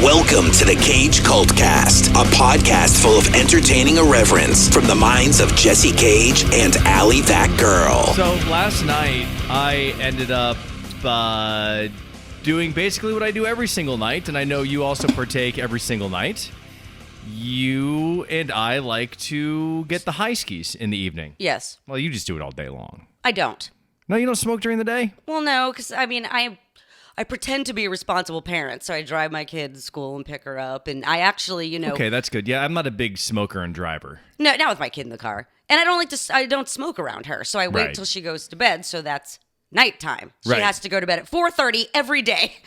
Welcome to the Kage Kultcast, a podcast full of entertaining irreverence from the minds of Jesse Kage and Alli that girl. So last night, I ended up doing basically what I do every single night, and I know you also partake every single night. You and I like to get the high skis in the evening. Yes. Well, you just do it all day long. I don't. No, you don't smoke during the day? Well, no, because, I pretend to be a responsible parent, so I drive my kid to school and pick her up, and I actually, Okay, that's good. Yeah, I'm not a big smoker and driver. No, not with my kid in the car. And I don't smoke around her, so I wait Right. till she goes to bed, so that's nighttime. She Right. has to go to bed at 4:30 every day.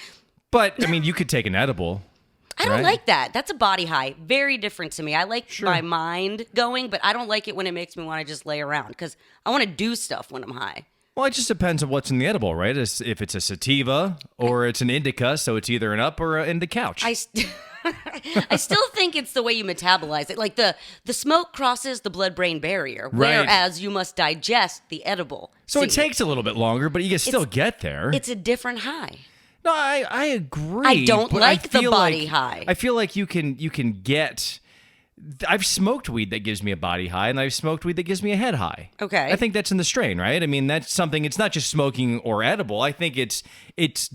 But, you could take an edible. I don't Right. like that. That's a body high. Very different to me. I like Sure. my mind going, but I don't like it when it makes me want to just lay around, because I want to do stuff when I'm high. Well, it just depends on what's in the edible, right? If it's a sativa or it's an indica, so it's either an up or in the couch. I still think it's the way you metabolize it. Like the smoke crosses the blood-brain barrier, Right. whereas you must digest the edible. So it takes a little bit longer, but you can still get there. It's a different high. No, I agree. I don't but like the feel body like- high. I feel like you can get. I've smoked weed that gives me a body high, and I've smoked weed that gives me a head high. Okay. I think that's in the strain, right? That's something. It's not just smoking or edible. I think it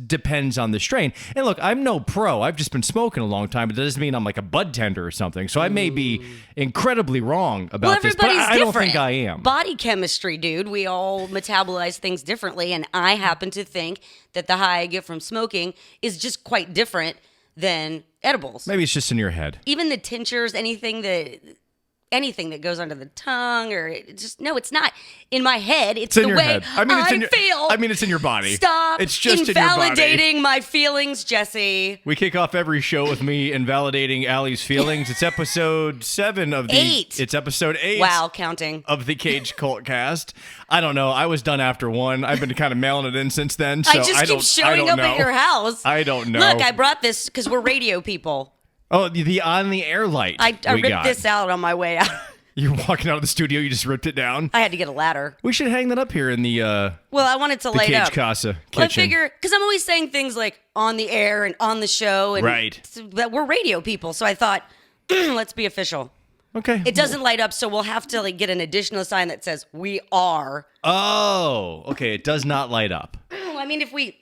depends on the strain. And look, I'm no pro. I've just been smoking a long time. It doesn't mean I'm like a bud tender or something. So I may be incredibly wrong about this, but everybody's I don't different. think I am. Body chemistry, dude. We all metabolize things differently, and I happen to think that the high I get from smoking is just quite different than edibles. Maybe it's just in your head. Even the tinctures, anything that goes under the tongue, or it's not in my head. It's in the your way head. feel. It's in your body. Stop. It's just in your body. invalidating my feelings, Jesse. We kick off every show with me invalidating Allie's feelings. It's episode 7 of the... 8. It's episode 8. Wow, counting. Of the Kage Kultcast. I don't know. I was done after 1. I've been kind of mailing it in since then. So I just keep showing up at your house. I don't know. Look, I brought this because we're radio people. Oh, the on the air light. I ripped this out on my way out. You're walking out of the studio. You just ripped it down. I had to get a ladder. We should hang that up here in the. Well, I wanted to the light Kage up. Casa kitchen. Well, I figure because I'm always saying things like on the air and on the show, and Right. that we're radio people. So I thought, let's be official. Okay. It doesn't light up, so we'll have to get an additional sign that says we are. Oh, okay. It does not light up. If we,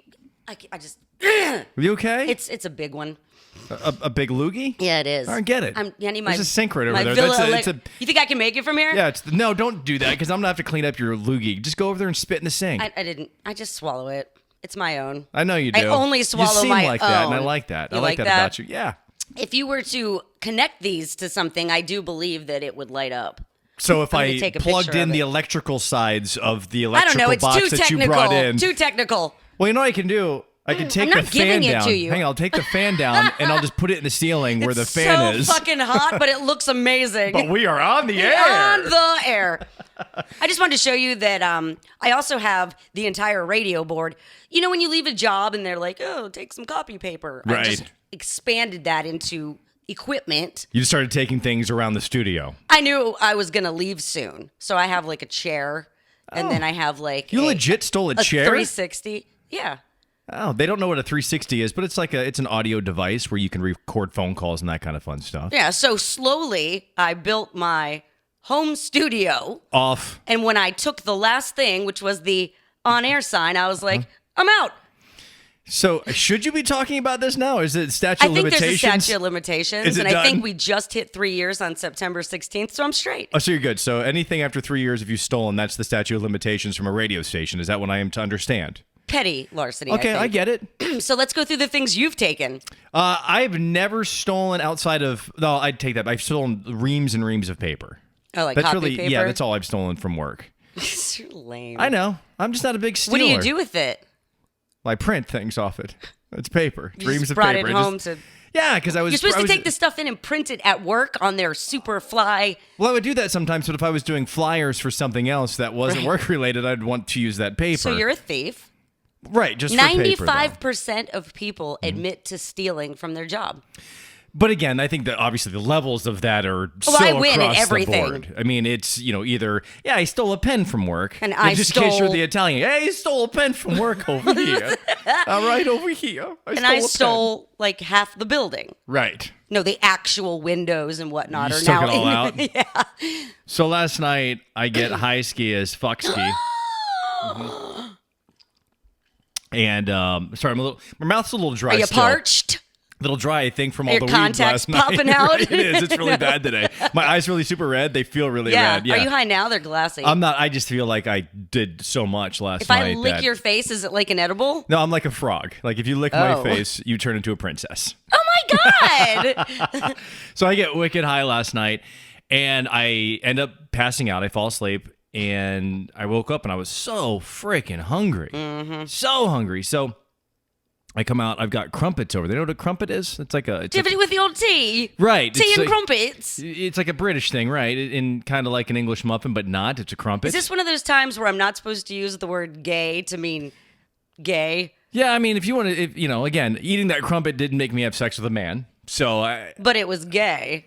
I just. Are you okay? It's a big one. A big loogie? Yeah, it is. I get it. I need my. There's a sink right over my there. Villa That's you think I can make it from here? Yeah, no, don't do that because I'm going to have to clean up your loogie. Just go over there and spit in the sink. I didn't. I just swallow it. It's my own. I know you do. I only swallow you seem my like that, and I own. like that. You I like that about you. Yeah. If you were to connect these to something, I do believe that it would light up. So if I'm I gonna take a plugged picture in of the it. electrical sides of the I don't electrical know. It's box too that technical. you brought in. Too technical. Well, you know what I can do? I can take I'm the not fan giving it down. to you. Hang on, I'll take the fan down and I'll just put it in the ceiling where the fan is. It's so fucking hot, but it looks amazing. But we are on the air. On the air. I just wanted to show you that I also have the entire radio board. You know when you leave a job and they're like, oh, take some copy paper. Right. I just expanded that into equipment. You just started taking things around the studio. I knew I was going to leave soon. So I have like a chair and then I have like You legit stole a chair? 360. Yeah. Oh, they don't know what a 360 is, but it's an audio device where you can record phone calls and that kind of fun stuff. Yeah, so slowly I built my home studio. Off. And when I took the last thing, which was the on-air sign, I was like, I'm out. So should you be talking about this now? Is it statute of limitations? I think there's a statute of limitations. Is it and I think done? we just hit 3 years on September 16th, so I'm straight. Oh, so you're good. So anything after 3 years, if you've stolen, that's the statute of limitations from a radio station. Is that what I am to understand? Petty larceny, Okay, I I get it. So let's go through the things you've taken. I've never stolen outside of... No, I'd take that. I've stolen reams and reams of paper. Oh, like That's copy really, paper? Yeah, that's all I've stolen from work. You're lame. I know. I'm just not a big stealer. What do you do with it? Well, I print things off it. It's paper. You reams just of brought paper. it home to... Yeah, because I was... You're supposed I to was- take the stuff in and print it at work on their super fly... Well, I would do that sometimes, but if I was doing flyers for something else that wasn't work-related, I'd want to use that paper. So you're a thief. Right, just for paper, though. 95% of people admit to stealing from their job. But again, I think that obviously the levels of that are I win at across everything. the board. I mean, it's, either, I stole a pen from work. And I just in case you're stole- the Italian, hey, I stole a pen from work over here. All right, over here. I stole like half the building. Right. No, the actual windows and whatnot You are took now it all out? Yeah. So last night, I get high ski as fuck ski. And, sorry, my mouth's a little dry Are you still. parched? Little dry, I think, from all Your the weed contacts last night. popping out? It is. It's really bad today. My eyes really super red. They feel really Yeah. red. Yeah. Are you high now? They're glassy. I'm not. I just feel like I did so much last if night. I lick that- your face, is it like an edible? No, I'm like a frog. Like if you lick my Oh. face, you turn into a princess. Oh my God. So I get wicked high last night, and I end up passing out. I fall asleep, and I woke up, and I was so freaking hungry. Mm-hmm. So hungry. So I come out. I've got crumpets over there. You know what a crumpet is? It's like a... It's Tiffany with the old tea. right. Tea it's and like- crumpets. It's like a British thing, right? In kind of like an English muffin, but not. It's a crumpet. Is this one of those times where I'm not supposed to use the word gay to mean gay? Yeah, I mean, if you want to, again, eating that crumpet didn't make me have sex with a man. So But it was gay.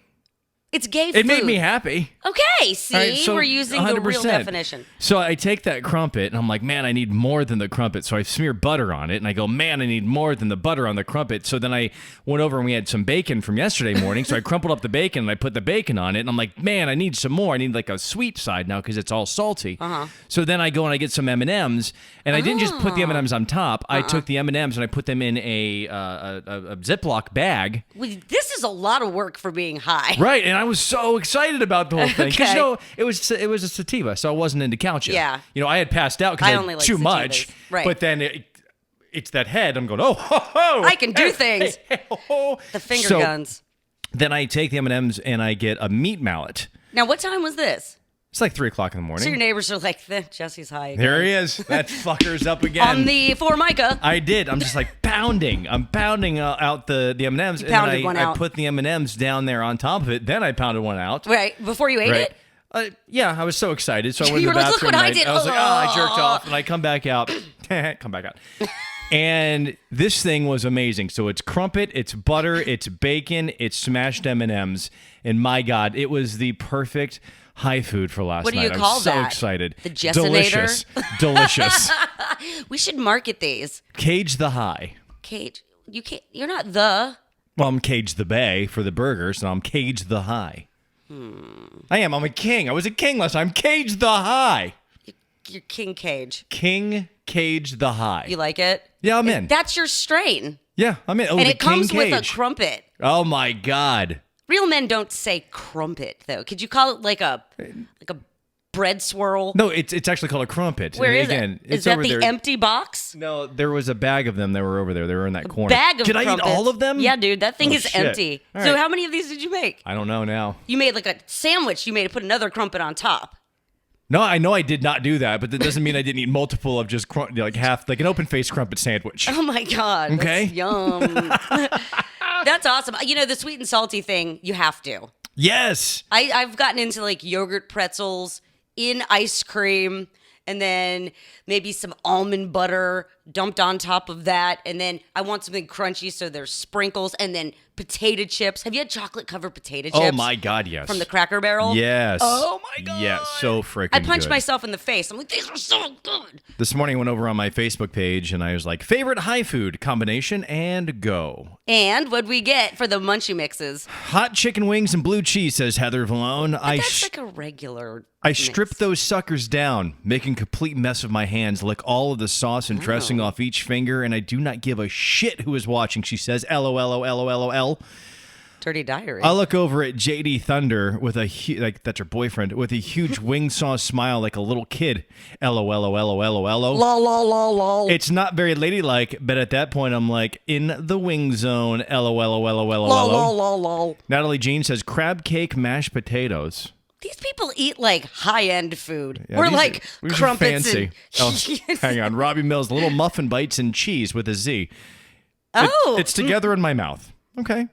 It's gay food. it made me happy. Okay, see? All right, so We're using the real 100%. definition. So I take that crumpet and I'm like, man, I need more than the crumpet. So I smear butter on it and I go, man, I need more than the butter on the crumpet. So then I went over and we had some bacon from yesterday morning. So I crumpled up the bacon and I put the bacon on it. And I'm like, man, I need some more. I need like a sweet side now because it's all salty. So then I go and I get some M&Ms and I didn't just put the M&Ms on top. I took the M&Ms and I put them in a Ziploc bag. This is a lot of work for being high. Right, and I was so excited about the whole thing because Okay. it was a sativa, so I wasn't into couch yet. Yeah. I had passed out because I I only had like too sativas. much. Right. But then it's that head. I'm going, oh, ho, ho, I can do hey, things. hey, ho, ho. The finger So guns. Then I take the M&Ms and I get a meat mallet. Now, what time was this? It's like 3:00 in the morning. So your neighbors are like, Jesse's high again. There he is. That fucker's up again. On the Formica. I did. I'm just like pounding. I'm pounding out the M&Ms. You And then pounded one out. I put the M&Ms down there on top of it. Then I pounded one out. Right, before you ate Right. it? Yeah, I was so excited. So I went You in the were like, bathroom. "Look what I and did." I was like, I jerked off. And I come back out. Come back out. And this thing was amazing. So it's crumpet, it's butter, it's bacon, it's smashed M&Ms. And my God, it was the perfect high food for last What do night. you call I'm so that? excited. The Jessinator? Delicious. Delicious. We should market these. Cage the High. Cage, you're not the. Well, I'm Cage the Bay for the burgers, and I'm Cage the High. I am. I'm a king. I was a king last time. Cage the High. You're King Cage. King Cage the High. You like it? Yeah, I'm in. That's your strain. Yeah, I'm in. Oh, And the it comes King with a Cage. crumpet. Oh my God. Real men don't say crumpet, though. Could you call it like a bread swirl? No, it's actually called a crumpet. Where is Again, it? Is it's that over the there. empty box? No, there was a bag of them that were over there. They were in that corner. Bag of Did I eat crumpets. all of them? Yeah, dude. That thing Oh, is shit. empty. All So right. how many of these did you make? I don't know now. You made like a sandwich. You made put another crumpet on top. No, I know I did not do that, but that doesn't mean I didn't eat multiple of just like half, like an open faced crumpet sandwich. Oh my God. Okay. That's yum. That's awesome. The sweet and salty thing, you have to. Yes. I've gotten into like yogurt pretzels in ice cream and then maybe some almond butter dumped on top of that. And then I want something crunchy, so there's sprinkles and then potato chips. Have you had chocolate covered potato chips? Oh my God, yes. From the Cracker Barrel? Yes. Oh my God. Yeah, so freaking I punched good. myself in the face. I'm like, these are so good. This morning I went over on my Facebook page and I was like, favorite high food combination and go. And what'd we get for the munchie mixes? Hot chicken wings and blue cheese, says Heather Vallone. That's like a regular I mix. strip those suckers down, making a complete mess of my hands, lick all of the sauce and dressing off each finger, and I do not give a shit who is watching, she says. LOL. Dirty Diary. I look over at JD Thunder with a that's her boyfriend, with a huge wing sauce smile like a little kid. LOL. Lol. It's not very ladylike, but at that point I'm like, in the wing zone. LOL. Lol. Natalie Jean says crab cake, mashed potatoes. These people eat like high-end food. Yeah, We're these like are crumpets fancy. and... Hang on. Robbie Mills, little muffin bites and cheese with a Z. Oh. It's together in my mouth. Okay.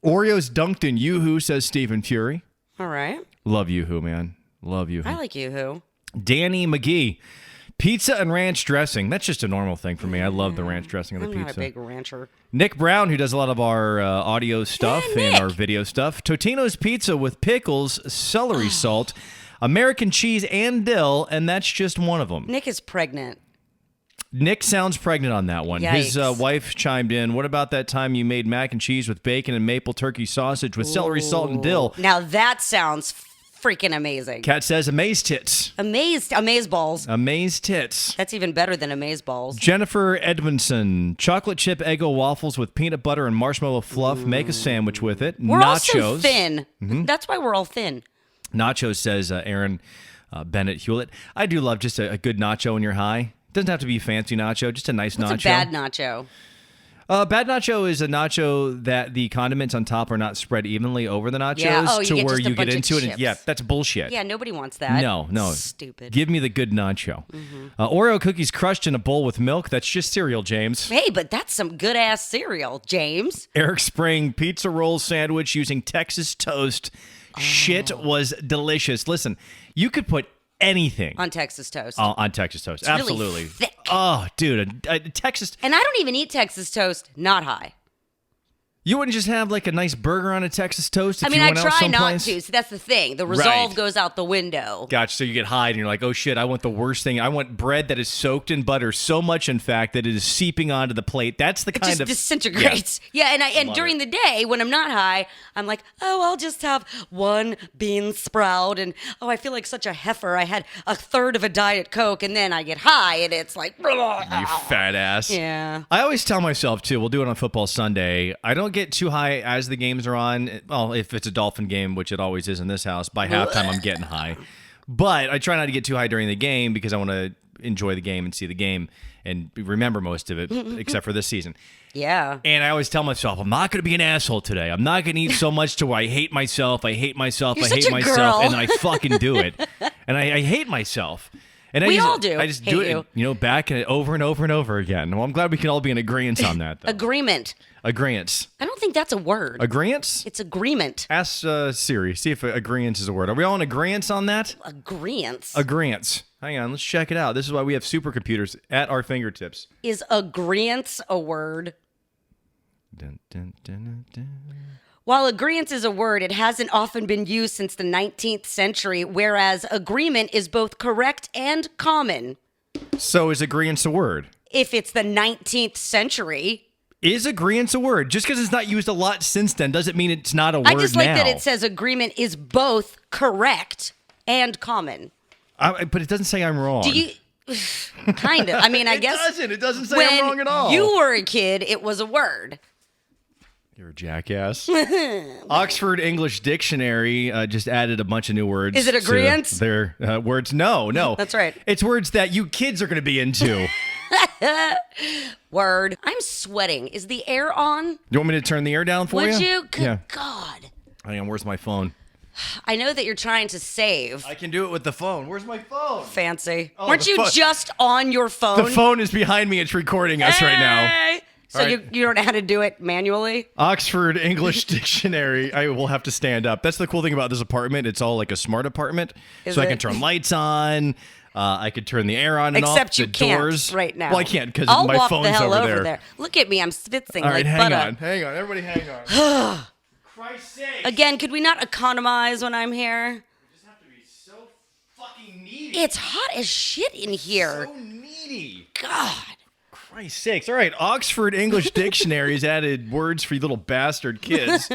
Oreos dunked in Yoo-Hoo, says Stephen Fury. All right. Love Yoo-Hoo, man. Love Yoo-Hoo. I like Yoo-Hoo. Danny McGee. Pizza and ranch dressing. That's just a normal thing for me. I love the ranch dressing on the I'm pizza. not a big rancher. Nick Brown, who does a lot of our audio stuff and our video stuff. Totino's Pizza with pickles, celery salt, American cheese, and dill, and that's just one of them. Nick is pregnant. Nick sounds pregnant on that one. Yikes. His wife chimed in, what about that time you made mac and cheese with bacon and maple turkey sausage with celery, salt, and dill? Now that sounds freaking amazing. Kat says, amaze tits. Amaze balls. Amaze tits. That's even better than amaze balls. Jennifer Edmondson, chocolate chip Eggo waffles with peanut butter and marshmallow fluff. Make a sandwich with it. We're Nachos. also thin. That's why we're all thin. Nachos, says Aaron Bennett Hewlett. I do love just a good nacho when you're high. Doesn't have to be a fancy nacho, just a nice nacho. What's a bad nacho? Bad nacho is a nacho that the condiments on top are not spread evenly over the nachos you get where just a you get bunch of into it. And, chips. yeah, that's bullshit. Yeah, nobody wants that. No. Stupid. Give me the good nacho. Oreo cookies crushed in a bowl with milk. That's just cereal, James. Hey, but that's some good ass cereal, James. Eric Spring, pizza roll sandwich using Texas toast. Shit was delicious. Listen, you could put anything On Texas toast. on Texas toast. It's really Absolutely. thick. Oh, dude, a Texas. And I don't even eat Texas toast not high. You wouldn't just have like a nice burger on a Texas toast if I mean, you I went out try not someplace? to. So that's the thing. The resolve Right. goes out the window. Gotcha. So you get high and you're like, oh shit, I want the worst thing. I want bread that is soaked in butter so much, in fact, that it is seeping onto the plate. That's the It kind just of disintegrates. Yeah, and during the day when I'm not high, I'm like, oh, I'll just have one bean sprout, and oh, I feel like such a heifer. I had a third of a Diet Coke, and then I get high, and it's like, You fat ass. yeah. I always tell myself, too, we'll do it on Football Sunday, I don't get too high as the games are on. Well, if it's a Dolphin game, which it always is in this house, by halftime I'm getting high. But I try not to get too high during the game because I want to enjoy the game and see the game and remember most of it, except for this season. Yeah. And I always tell myself, I'm not going to be an asshole today. I'm not going to eat so much to where I hate myself. I hate myself. You're I such hate a myself. girl. And then I fucking do it. And I hate myself. And We all do I just hate do it, you. back and over and over and over again. Well, I'm glad we can all be in agreement on that, though. Agreement. Agreement. I don't think that's a word. Agreement? It's agreement. Ask Siri. See if agreement is a word. Are we all in agreement on that? Agreement. Agreement. Hang on. Let's check it out. This is why we have supercomputers at our fingertips. Is agreement a word? Dun, dun, dun, dun, dun. While agreement is a word, it hasn't often been used since the 19th century, whereas agreement is both correct and common. So is agreement a word? If it's the 19th century. Is agreement a word? Just because it's not used a lot since then doesn't mean it's not a word I just like now. that it says agreement is both correct and common. But it doesn't say I'm wrong. Do you... kind of. I mean, I guess... It doesn't say when I'm wrong at all. you were a kid, it was a word. You're a jackass. Oxford English Dictionary just added a bunch of new words. Is it to agreement? Their words. No. That's right. It's words that you kids are going to be into. Word. I'm sweating. Is the air on? You want me to turn the air down for you? Would you? Good Yeah. God. Hang on, where's my phone? I know that you're trying to save. I can do it with the phone. Where's my phone? Fancy. Oh, Weren't the you phone. just on your phone? The phone is behind me. It's recording us right now. Hey! So All right. you don't know how to do it manually? Oxford English Dictionary. I will have to stand up. That's the cool thing about this apartment. It's all like a smart apartment. Is so I it? can turn lights on. I could turn the air on and Except off. you The can't doors. right now. Well, I can't because I'll my walk phone's the hell over there. Look at me. I'm spitzing All like right, butter. hang on. Everybody hang on. Christ's sake. Again, could we not economize when I'm here? Just have to be so fucking needy. It's hot as shit in here. So needy. God. Christ's sakes. All right, Oxford English Dictionary has added words for you little bastard kids,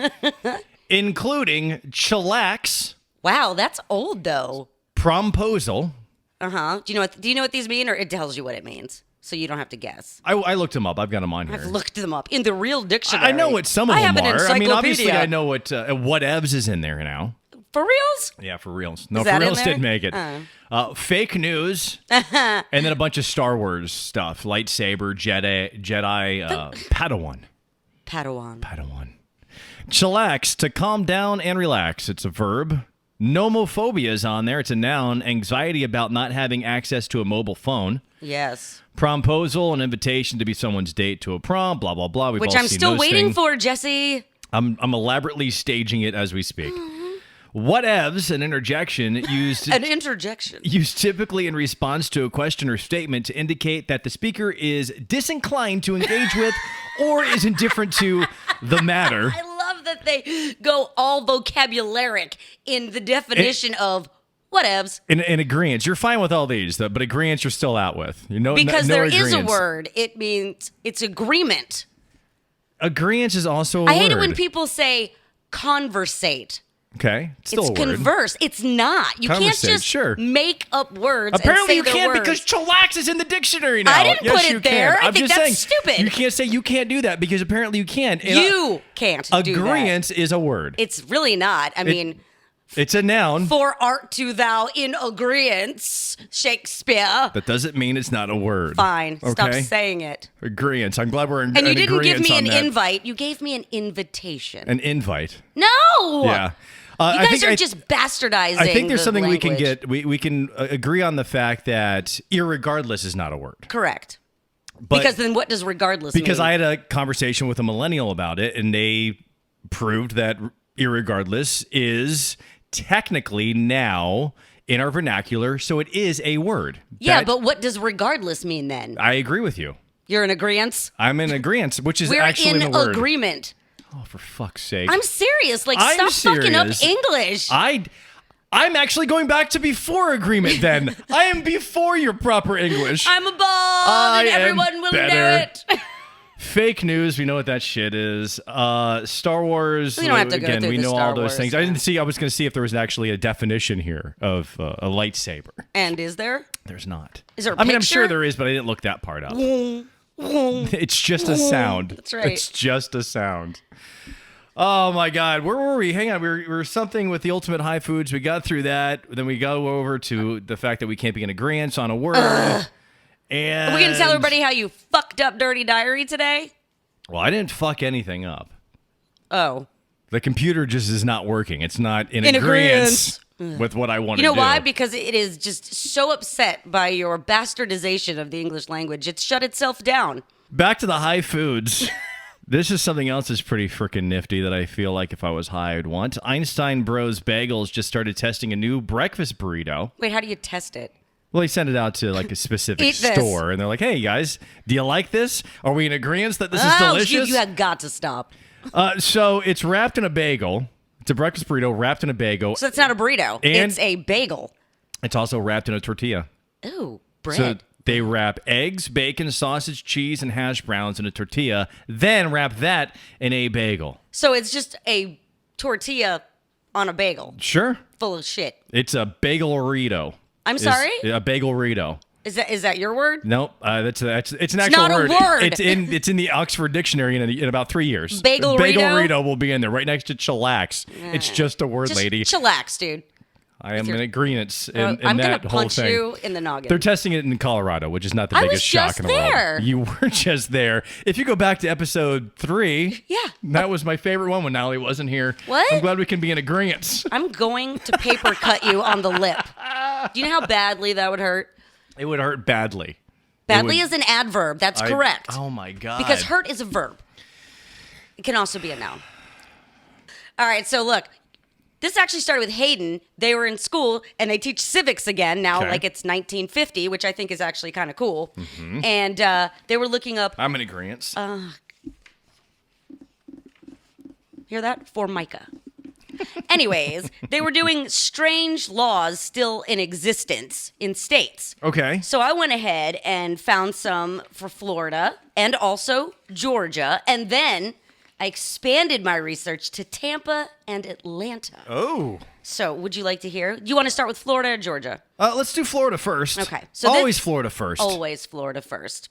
including chillax, Wow, that's old though. promposal. Uh-huh. Do you know what these mean, or it tells you what it means? So you don't have to guess. I looked them up. I've got them on here. I've looked them up in the real dictionary. I know what some of I them have an are. I mean, obviously, encyclopedia. I know what Whatevs is in there now. For reals? Yeah, for reals. No, Is for that in reals there? didn't make it. Fake news, and then a bunch of Star Wars stuff: lightsaber, Jedi, Padawan. Padawan. Chillax, to calm down and relax. It's a verb. Nomophobia is on there. It's a noun. Anxiety about not having access to a mobile phone. Yes. Promposal, an invitation to be someone's date to a prom. Blah blah blah. We've Which all I'm seen still those waiting things. for, Jesse. I'm elaborately staging it as we speak. Whatevs, an interjection used An interjection. used typically in response to a question or statement to indicate that the speaker is disinclined to engage with or is indifferent to the matter. I love that they go all vocabularic in the definition of whatevs. In agreeance, you're fine with all these, though, but agreeance you're still out with. Because no there is a agreeance. word. It means it's agreement. Agreeance is also a I word. hate it when people say conversate. Okay, it's still It's a word. converse. It's not. You can't Conversate, just sure. make up words. Apparently and you say can't their because words. chillax is in the dictionary now. I didn't Yes, put it you there. Can. I I'm think just that's saying, stupid. You can't say you can't do that because apparently you can. And You can't do that. agreeance is a word. It's really not. I mean, It's a noun. for art to thou in agreeance, Shakespeare. That doesn't mean it's not a word. Fine. Stop Okay? saying it. Agreeance. I'm glad we're in And you didn't give agreeance me on an that. invite. You gave me an invitation. An invite. No. Yeah. You I guys think are just bastardizing. I think there's the something language. we can get. We can agree on the fact that irregardless is not a word. Correct. But Because then what does regardless because mean? I had a conversation with a millennial about it, and they proved that irregardless is technically now in our vernacular, so it is a word. Yeah, That- but what does regardless mean then? I agree with you. You're in agreement? I'm in agreement, which is We're actually in the word. agreement. Oh, for fuck's sake! I'm serious. Like, I'm stop fucking up serious. English. I'm actually going back to before agreement. Then I am before your proper English. I'm above, I and am everyone will know better. it. Fake news, we know what that shit is. Star Wars. We don't have to go again, through we the know Star all those Wars, things. yeah. I didn't see. I was going to see if there was actually a definition here of a lightsaber. And is there? There's not. Is there a I mean, I'm sure picture? there is, but I didn't look that part up. It's just a sound. That's right. It's just a sound. Oh my God, where were we? Hang on, we were something with the ultimate high foods. We got through that. Then we go over to the fact that we can't be in agreement on a word. And Are we going to tell everybody how you fucked up Dirty Diary today? Well, I didn't fuck anything up. Oh. The computer just is not working. It's not in In agreement with what I want to You do. know why? Because it is just so upset by your bastardization of the English language. It's shut itself down. Back to the high foods. This is something else that's pretty freaking nifty that I feel like if I was high, I'd want. Einstein Bros Bagels just started testing a new breakfast burrito. Wait, how do you test it? Well, they sent it out to like a specific Eat this. store, and they're like, "Hey guys, do you like this? Are we in agreement that this is Oh, delicious?" you have got to stop. So it's wrapped in a bagel. It's a breakfast burrito wrapped in a bagel. So it's not a burrito. And- It's a bagel. It's also wrapped in a tortilla. Ooh, bread. So they wrap eggs, bacon, sausage, cheese, and hash browns in a tortilla, then wrap that in a bagel. So it's just a tortilla on a bagel Sure. full of shit. It's a bagel-rito. I'm sorry? A bagel-rito. Is that your word? Nope, it's an actual not a word. word. It's in the Oxford Dictionary in about 3 years. Bagel-rito? Bagel-rito will be in there right next to chillax. It's just a word, Just lady. chillax, dude. I am in agreement in I'm gonna that whole punch thing. you in the noggin. They're testing it in Colorado, which is not the I biggest was shock just in the there. world. You were just there. If you go back to episode 3, Yeah. that was my favorite one when Alli wasn't here. What? I'm glad we can be in agreement. I'm going to paper cut you on the lip. Do you know how badly that would hurt? It would hurt badly. Badly would- is an adverb. That's correct. Oh my god! Because hurt is a verb. It can also be a noun. All right, so look, this actually started with Hayden. They were in school and they teach civics again now, Okay. like it's 1950, which I think is actually kind of cool. And they were looking up. I'm in agreement. Hear that? Formica. Anyways, they were doing strange laws still in existence in states. Okay. So I went ahead and found some for Florida and also Georgia. And then I expanded my research to Tampa and Atlanta. Oh. So would you like to hear? Do you want to start with Florida or Georgia? Let's do Florida first. Okay, so always this- Florida first. Always Florida first.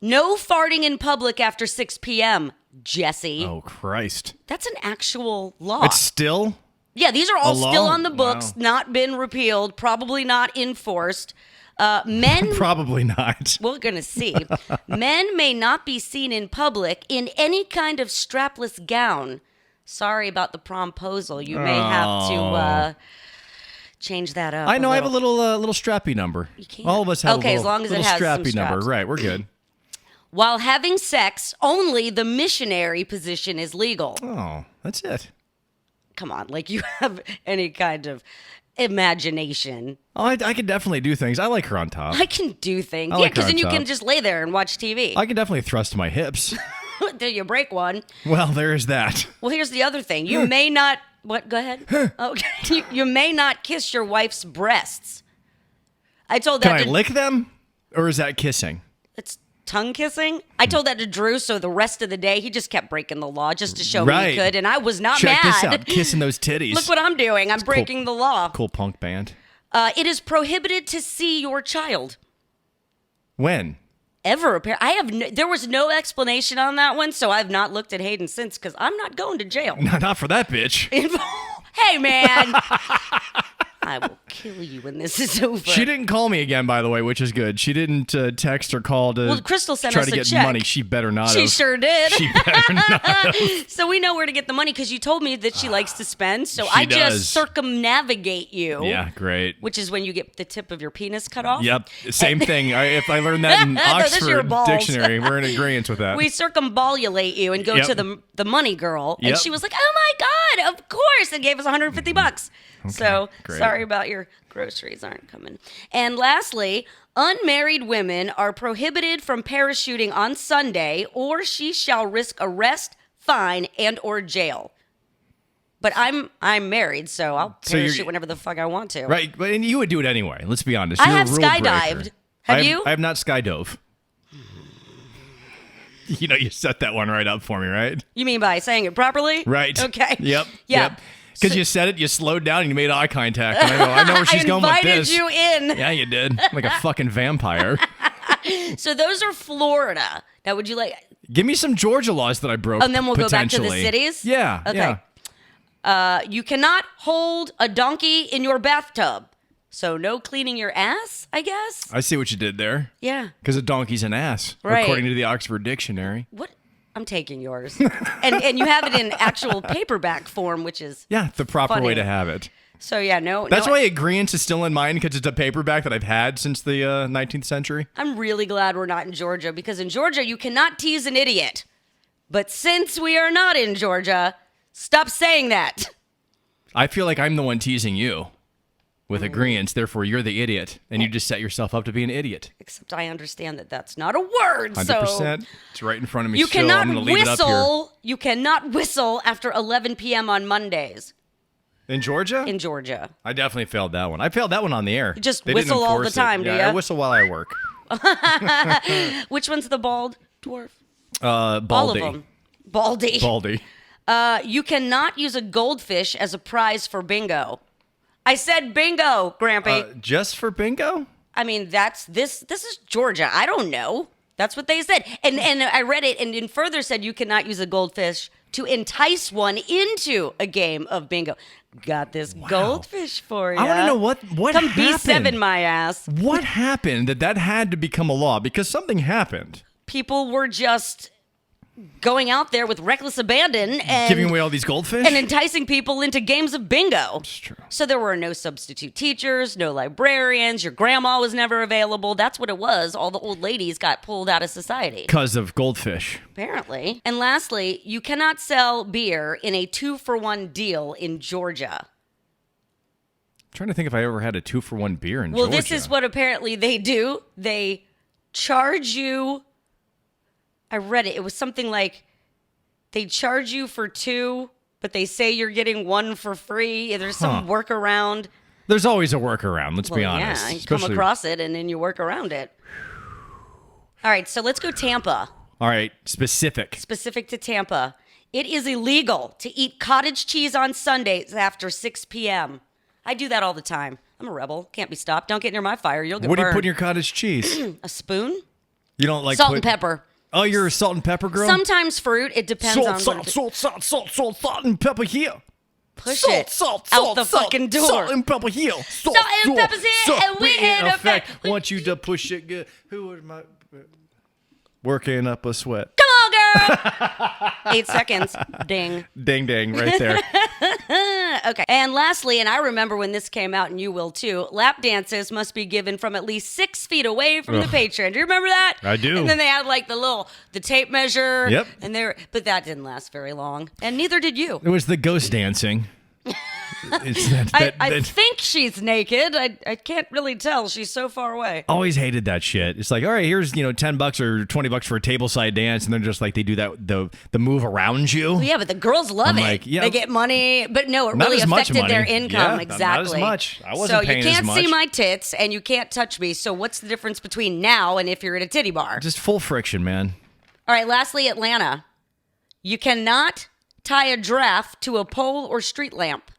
No farting in public after 6 p.m., Jesse. Oh Christ! That's an actual law. It's still. Yeah, these are all A law? still on the books, Wow. not been repealed, probably not enforced. Men, Probably not. we're going to see. Men may not be seen in public in any kind of strapless gown. Sorry about the promposal. You may have to change that up. I know. I have a little strappy number. can't. All of us have Okay, a as long as it little has some strappy number. straps. Right, we're good. While having sex, only the missionary position is legal. Oh, that's it. come on, like you have any kind of imagination. Oh, I can definitely do things. I like her on top. I can do things. I Yeah, like her because on then you top. can just lay there and watch TV. I can definitely thrust my hips. Till you break one. Well, there is that. Well, here's the other thing. You may not. What? Go ahead. Okay. You may not kiss your wife's breasts. I told that Can I to lick them? Or is that kissing? It's tongue kissing. I told that to Drew, so the rest of the day he just kept breaking the law just to show me he could, and I was not Check mad. this out. Kissing those titties. Look what I'm doing. I'm breaking the law. Cool punk band. It is prohibited to see your child. When? Ever. There was no explanation on that one, so I've not looked at Hayden since because I'm not going to jail. Not for that bitch. Hey, man. I will kill you when this is over. She didn't call me again, by the way, which is good. She didn't text or call to Well, Crystal sent try us to a get check. money. She better not She have. sure did. She better not have. So we know where to get the money because you told me that she likes to spend. So She I does. just circumnavigate you. Yeah, great. Which is when you get the tip of your penis cut off. Yep, same thing. If I learned that in No, those are your Oxford balls. Dictionary, we're in agreement with that. We circumambulate you and go Yep. to the money girl. And Yep. she was like, oh my God, of course. And gave us $150. So great. sorry about your groceries aren't coming. And lastly, unmarried women are prohibited from parachuting on Sunday or she shall risk arrest, fine, and or jail. But I'm married, so I'll So you're- parachute whenever the fuck I want to. Right, but and you would do it anyway. Let's be honest. I You're a have rule skydived. breaker. Have you? I have not skydove. You know, you set that one right up for me, right? You mean by saying it properly? Right. Okay. Yep. Yeah. Yep. Because you said it, you slowed down, and you made eye contact. And I know where she's going with invited this. you in. Yeah, you did. Like a fucking vampire. So those are Florida. Now, would you like? Give me some Georgia laws that I broke. And then we'll go back to the potentially. cities? Yeah. Okay. Yeah. You cannot hold a donkey in your bathtub. So no cleaning your ass, I guess. I see what you did there. Yeah. Because a donkey's an ass, Right. according to the Oxford Dictionary. What? I'm taking yours. and you have it in actual paperback form, which is Yeah, the proper funny. way to have it. So yeah, no. That's no, why agreeance is still in mine, because it's a paperback that I've had since the 19th century. I'm really glad we're not in Georgia because in Georgia you cannot tease an idiot. But since we are not in Georgia, stop saying that. I feel like I'm the one teasing you with agreeance, therefore you're the idiot, and you just set yourself up to be an idiot. Except I understand that that's not a word. 100%. So It's right in front of me you still. cannot I'm going to leave it up here. whistle. You cannot whistle after 11 p.m. on Mondays In Georgia? in Georgia. I definitely failed that one. I failed that one on the air. You just They didn't whistle all the enforce it. time, do Yeah, I ya? whistle while I work. Which one's the bald dwarf? Baldy. All of them. Baldy. Baldy. You cannot use a goldfish as a prize for bingo. I said bingo, Grampy. Just for bingo? I mean, this is Georgia. I don't know. That's what they said. And I read it and it further said you cannot use a goldfish to entice one into a game of bingo. Got this goldfish for you. I want to know what Come happened. B7 my ass. What happened that had to become a law? Because something happened. People were just going out there with reckless abandon and Giving away all these goldfish? and enticing people into games of bingo. It's true. So there were no substitute teachers, no librarians, your grandma was never available. That's what it was. All the old ladies got pulled out of society. Because of goldfish. Apparently. And lastly, you cannot sell beer in a 2-for-1 deal in Georgia. I'm trying to think if I ever had a 2-for-1 beer in Well, Georgia. this is what apparently they do. They charge you. I read it. It was something like they charge you for 2, but they say you're getting 1 for free. There's some workaround. There's always a workaround, let's be honest. Yeah, you come Especially- across it and then you work around it. All right, so let's go Tampa. All right, specific. Specific to Tampa. It is illegal to eat cottage cheese on Sundays after 6 p.m. I do that all the time. I'm a rebel. Can't be stopped. Don't get near my fire. You'll get What do you burned. put in your cottage cheese? A spoon? You don't like Salt and pepper. Oh, you're a salt and pepper girl? Sometimes fruit. It depends on what salt and pepper here. Push it out the fucking door. Salt and pepper here. Salt and pepper's here, and we in effect. Want you to push it good. Who are my... Working up a sweat. Come on, girl. 8 seconds. Ding. Ding, ding, right there. Okay. And lastly, and I remember when this came out, and you will too, lap dances must be given from at least 6 feet away from the patron. Do you remember that? I do. And then they had like the tape measure. Yep. And but that didn't last very long. And neither did you. It was the ghost dancing. I think she's naked. I can't really tell. She's so far away. Always hated that shit. It's like, all right, here's $10 or $20 for a tableside dance, and then just like they do that the move around you. Well, yeah, but the girls love it. Like, yeah, they get money, but no, it not really as much affected money. their income. Yeah, exactly. Not as much. I wasn't paying as much. So you can't see my tits, and you can't touch me. So what's the difference between now and if you're at a titty bar? Just full friction, man. All right. Lastly, Atlanta, you cannot tie a giraffe to a pole or street lamp.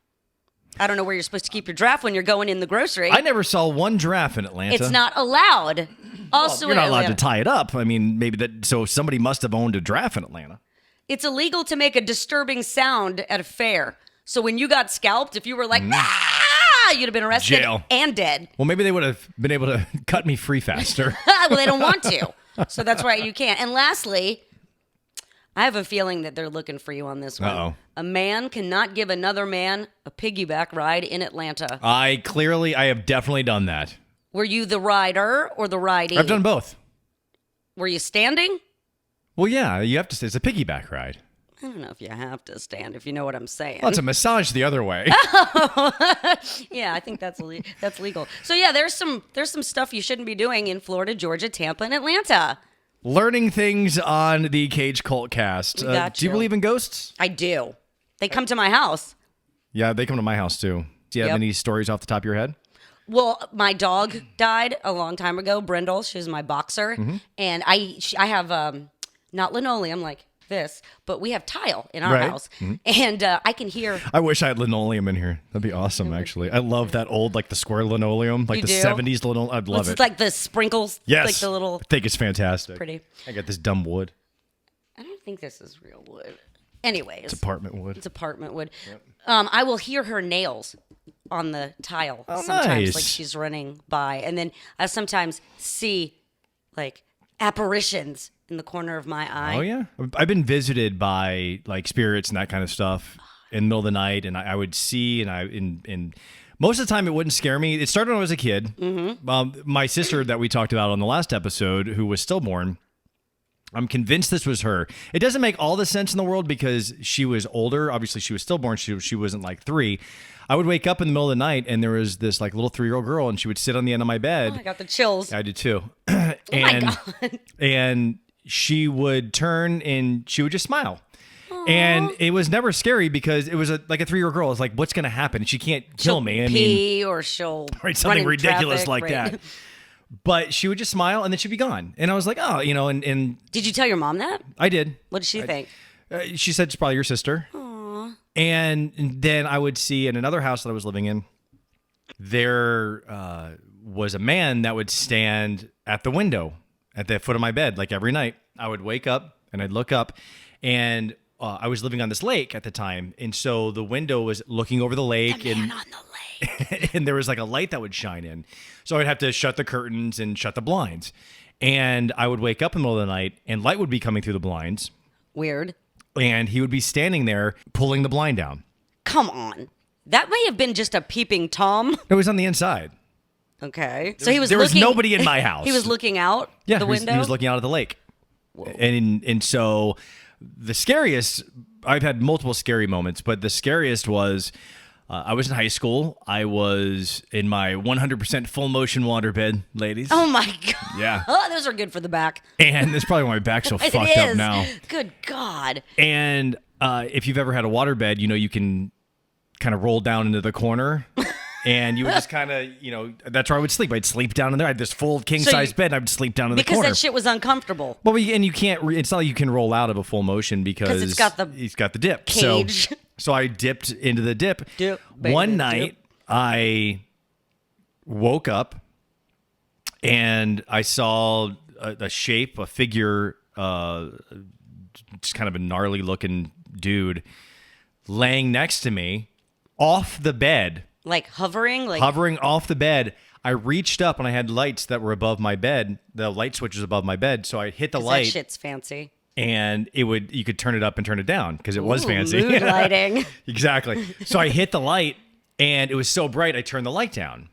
I don't know where you're supposed to keep your giraffe when you're going in the grocery. I never saw one giraffe in Atlanta. It's not allowed. Also, you're not in allowed Atlanta, to tie it up. I mean, maybe that. So somebody must have owned a giraffe in Atlanta. it's illegal to make a disturbing sound at a fair. So when you got scalped, if you were like, ah, you'd have been arrested Jail. and dead. Well, maybe they would have been able to cut me free faster. Well, they don't want to. So that's why you can't. And lastly, I have a feeling that they're looking for you on this one. Uh-oh. A man cannot give another man a piggyback ride in Atlanta. I have definitely done that. Were you the rider or the riding? I've done both. Were you standing? Well, yeah, you have to. It's a piggyback ride. I don't know if you have to stand, if you know what I'm saying. Well, it's a massage the other way. Yeah, I think that's legal. So yeah, there's some stuff you shouldn't be doing in Florida, Georgia, Tampa, and Atlanta. Learning things on the Kage Kultcast. Got Do you you. believe in ghosts? I do. They come to my house. Yeah, they come to my house too. Do you have Yep. any stories off the top of your head? Well, my dog died a long time ago. Brindle, she was my boxer, and I have not linoleum like this, but we have tile in our Right. house, and I can hear. I wish I had linoleum in here. That'd be awesome, actually. I love that old, like the square linoleum, like You the do? 70s linoleum. I'd love It's it. like the sprinkles. Yes. Like the little. I think it's fantastic. Pretty. I got this dumb wood. I don't think this is real wood. Anyways, It's apartment wood. it's apartment wood. I will hear her nails on the tile sometimes, nice. like she's running by, and then I sometimes see like apparitions in the corner of my eye. Oh, yeah. I've been visited by like spirits and that kind of stuff in the middle of the night, and I would see, and most of the time it wouldn't scare me. It started when I was a kid. My sister that we talked about on the last episode, who was stillborn, I'm convinced this was her. It doesn't make all the sense in the world because she was older. Obviously, she was stillborn. She wasn't like 3. I would wake up in the middle of the night, and there was this like little 3-year-old girl, and she would sit on the end of my bed. Oh, I got the chills. I did too. Oh my God. And she would turn and she would just smile. And it was never scary because it was like a 3-year-old girl. It's like, what's going to happen? She can't kill She'll me. pee or she'll Right, something run in ridiculous traffic, like right. that. But she would just smile and then she'd be gone. And I was like, oh, and Did you tell your mom that? I did. What did she think? She said it's probably your sister. Aww. And then I would see in another house that I was living in, there was a man that would stand at the window at the foot of my bed. Like every night, I would wake up and I'd look up, and I was living on this lake at the time. And so the window was looking over the lake. The man and on the lake. and there was like a light that would shine in. So I'd have to shut the curtains and shut the blinds. And I would wake up in the middle of the night and light would be coming through the blinds. Weird. And he would be standing there pulling the blind down. Come on. That may have been just a peeping Tom. It was on the inside. Okay. So he was There was looking, nobody in my house. He was looking out Yeah, the window? he was looking out at the lake. And so the scariest, I've had multiple scary moments, but the scariest was I was in high school. I was in my 100% full motion waterbed, ladies. Oh my God. Yeah. Oh, those are good for the back. And that's probably why my back's so It fucked up is. now. Good God. And if you've ever had a waterbed, you can kind of roll down into the corner. And you would just kind of, that's where I would sleep. I'd sleep down in there. I had this full king-size bed, and I would sleep down in the Because corner. that shit was uncomfortable. Well, and you can't. It's not like you can roll out of a full motion because it's got the he's got the dip. cage. So I dipped into the dip. Dip, baby, One dip. night, I woke up and I saw a shape, a figure, just kind of a gnarly looking dude, laying next to me, off the bed. Like hovering? Hovering off the bed. I reached up and I had lights that were above my bed. The light switch was above my bed. So I hit the light. That shit's fancy. And you could turn it up and turn it down because it was Ooh, fancy. mood lighting. Exactly. So I hit the light and it was so bright I turned the light down.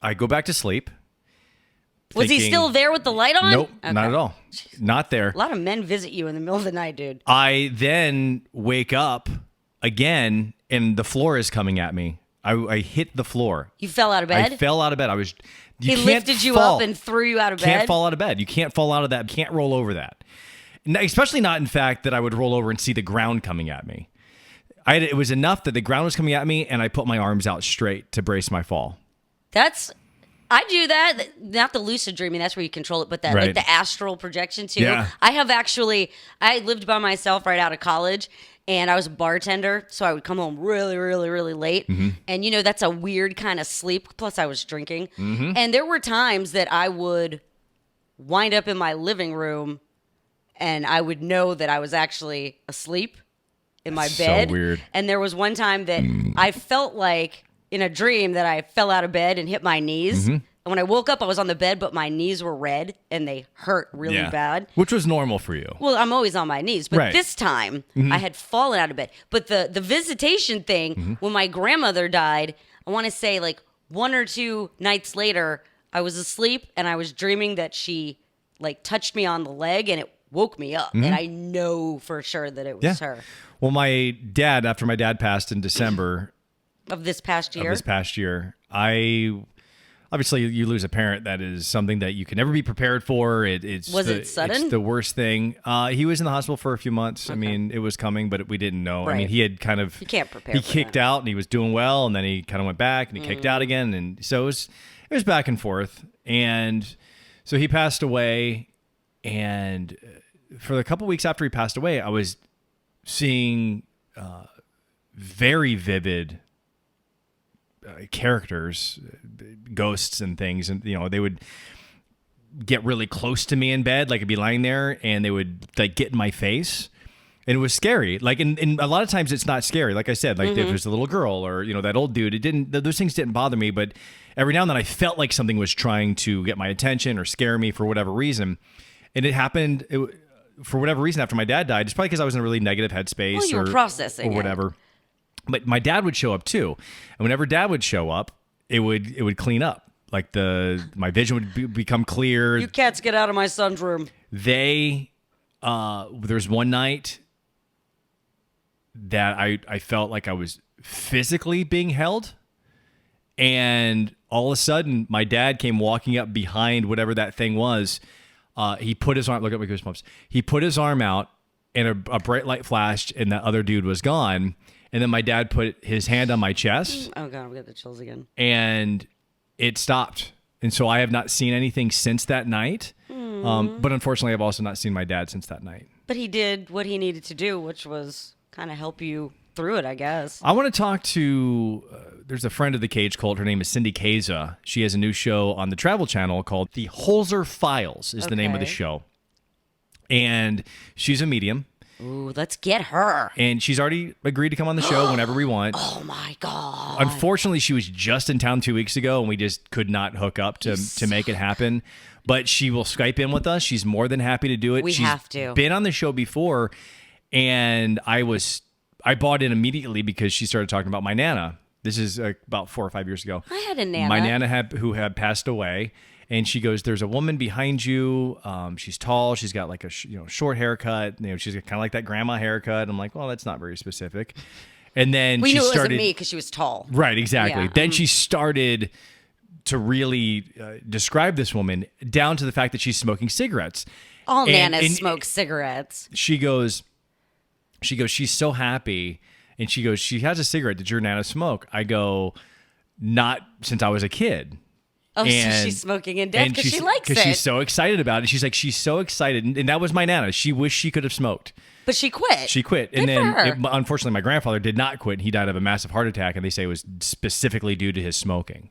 I go back to sleep. Was he thinking, still there with the light on? Nope, Okay. not at all. Not there. A lot of men visit you in the middle of the night, dude. I then wake up again, and the floor is coming at me. I hit the floor. You fell out of bed? I fell out of bed. He lifted you up and threw you out of bed? Can't fall out of bed. You can't fall out of that. Can't roll over that. Especially not in fact that I would roll over and see the ground coming at me. It was enough that the ground was coming at me and I put my arms out straight to brace my fall. I do that. Not the lucid dreaming, that's where you control it, but that like the astral projection too. Yeah. I lived by myself right out of college. And I was a bartender, so I would come home really, really, really late. Mm-hmm. And, that's a weird kind of sleep. Plus, I was drinking. Mm-hmm. And there were times that I would wind up in my living room, and I would know that I was actually asleep in my bed. So weird. And there was one time that I felt like in a dream that I fell out of bed and hit my knees. Mm-hmm. And when I woke up, I was on the bed, but my knees were red and they hurt really bad. Which was normal for you. Well, I'm always on my knees. But this time, I had fallen out of bed. But the visitation thing, when my grandmother died, I want to say like 1 or 2 nights later, I was asleep and I was dreaming that she like touched me on the leg and it woke me up. And I know for sure that it was her. Well, after my dad passed in December of this past year, obviously, you lose a parent. That is something that you can never be prepared for. Was it sudden? It's the worst thing. He was in the hospital for a few months. Okay. I mean, it was coming, but we didn't know. Right. I mean, he had kind of... You can't prepare He kicked out, and he was doing well, and then he kind of went back, and he kicked out again. And so it was back and forth. And so he passed away, and for the couple weeks after he passed away, I was seeing very vivid characters, ghosts and things, and they would get really close to me in bed, like I'd be lying there and they would like get in my face, and it was scary. Like and a lot of times it's not scary, like I said, like if there's a little girl or that old dude, those things didn't bother me, but every now and then I felt like something was trying to get my attention or scare me for whatever reason. And it happened for whatever reason after my dad died. It's probably because I was in a really negative headspace. Well, you were processing or whatever. But my dad would show up too, and whenever dad would show up, it would clean up. Like my vision would become clear. You cats get out of my son's room. There's one night that I felt like I was physically being held, and all of a sudden my dad came walking up behind whatever that thing was. He put his arm. Look at my goosebumps. He put his arm out, and a bright light flashed, and that other dude was gone. And then my dad put his hand on my chest. Oh, God, I've got the chills again. And it stopped. And so I have not seen anything since that night. But unfortunately, I've also not seen my dad since that night. But he did what he needed to do, which was kind of help you through it, I guess. I want to talk to, there's a friend of the Kage Cult. Her name is Cindy Kage. She has a new show on the Travel Channel called The Holzer Files is the name of the show. And she's a medium. Ooh, let's get her. And she's already agreed to come on the show whenever we want. Oh, my God. Unfortunately, she was just in town 2 weeks ago, and we just could not hook up to make it happen. But she will Skype in with us. She's more than happy to do it. She's have to. Been on the show before, and I bought in immediately because she started talking about my Nana. This is about 4 or 5 years ago. I had a Nana. My Nana who had passed away. And she goes, "There's a woman behind you. She's tall. She's got like a short haircut. She's kind of like that grandma haircut." I'm like, "Well, that's not very specific." And then we she knew it started, wasn't me because she was tall. Right, exactly. Yeah. Then she started to really describe this woman down to the fact that she's smoking cigarettes. All Nanas smoke cigarettes. She goes, she's so happy, and she goes, she has a cigarette. Did your Nana smoke? I go, not since I was a kid. Oh, so she's smoking in death because she likes it. Because she's so excited about it. She's like, she's so excited. And that was my Nana. She wished she could have smoked. But she quit. She quit. Good and for her. then, unfortunately, my grandfather did not quit. He died of a massive heart attack, and they say it was specifically due to his smoking.